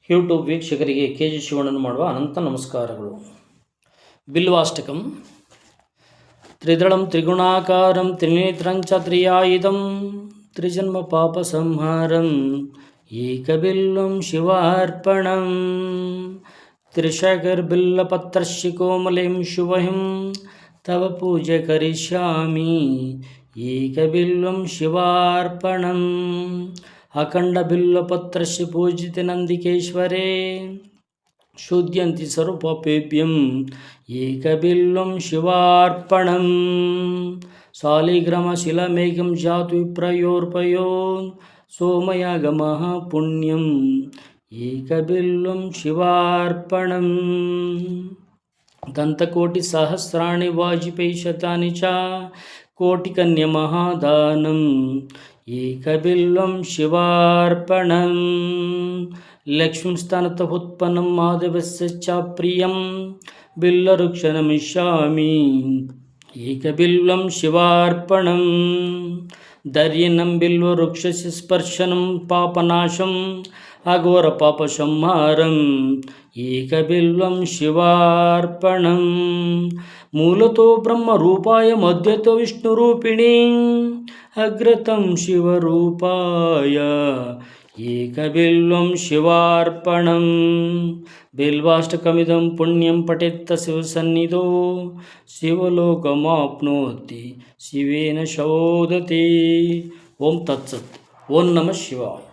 YouTube ವೀಕ್ಷಕರಿಗೆ K G ಶಿವಣ್ಣನು ಮಾಡುವ ಅನಂತ ನಮಸ್ಕಾರಗಳು. ಬಿಲ್ವಾಷ್ಟಕಂ. ತ್ರಿದಳಂ ತ್ರಿಗುಣಾಕಾರಂ ತ್ರಿನೇತ್ರಂಚ ತ್ರಿಯಾಯುಧಂ ತ್ರಿಜನ್ಮ ಪಾಪ ಸಂಹಾರಂ ಏಕಬಿಲ್ವಂ ಶಿವಾರ್ಪಣಂ ತ್ರಿಶಕರ್ಬಿಲ್ಲಪತ್ರಸ್ಯ ಕೋಮಲೆಂ ಶುಭಹಿಂ ತವ ಪೂಜೆ ಕರಿಷ್ಯಾಮಿ ಏಕಬಿಲ್ವಂ ಶಿವಾರ್ಪಣಂ ಅಖಂಡ ಬಿಲ್ಲಪತ್ರಸ್ಯ ಪೂಜಿತೆ ನಂದಿಕೇಶ್ವರೇ ಶುದ್ಧ್ಯಂತಿ ಸರ್ವಪಾಪೇಭ್ಯಂ ಏಕಬಿಲ್ವಂ ಶಿವಾರ್ಪಣಂ ಸಾಲಿಗ್ರಾಮಶಿಲಾಮೇಘಂ ಜಾತು ವಿಪ್ರಯೋರ್ಪಯೋ ಸೋಮಯಾಗಮಃ ಪುಣ್ಯಂ ಏಕಬಿಲ್ವಂ ಶಿವಾರ್ಪಣಂ ದಂತಕೋಟಿ ಸಹಸ್ರಾಣಿ ವಾಜಪೇಯಿ ಶತಾನಿ ಚ ಕೋಟಿಕನ್ಯ ಮಹಾದಾನಂ ಏಕಬಿಲ್ವಂ ಶಿವಾರ್ಪಣಂ ಲಕ್ಷ್ಮೀಸ್ಥಾನತಃ ಉತ್ಪನ್ನಂ ಮಾಧವಸ್ಯ ಚ ಪ್ರಿಯಂ ಬಿಲ್ಲವೃಕ್ಷ ನಮಿಷ್ಯಾಮಿ ಏಕಬಿಲ್ವಂ ಶಿವಾರ್ಪಣಂ ದರ್ಯನಂ ಬಿಲ್ವವೃಕ್ಷಸ್ಯ ಸ್ಪರ್ಶನಂ ಪಾಪನಾಶಂ ಅಘೋರ ಪಾಪ ಸಂಹಾರಂ ಏಕಬಿಲ್ವಂ ಶಿವಾರ್ಪಣಂ ಮೂಲತೋ ಬ್ರಹ್ಮರೂಪಾಯ ಮಧ್ಯತೋ ವಿಷ್ಣುರೂಪಿಣಿ ಅಗ್ರತಂ ಶಿವರೂಪಾಯ ಏಕಬಿಲ್ವಂ ಶಿವಾರ್ಪಣಂ ಬಿಲ್ವಾಷ್ಟಕಮಿದಂ ಪುಣ್ಯಂ ಪಠೇತ್ತ ಶಿವಸನ್ನಿಧೋ ಶಿವಲೋಕಮಾಪ್ನೋತಿ ಶಿವೇನ ಶೋದತಿ. ಓಂ ತತ್ಸತ್. ಓಂ ನಮಃ ಶಿವಾಯ.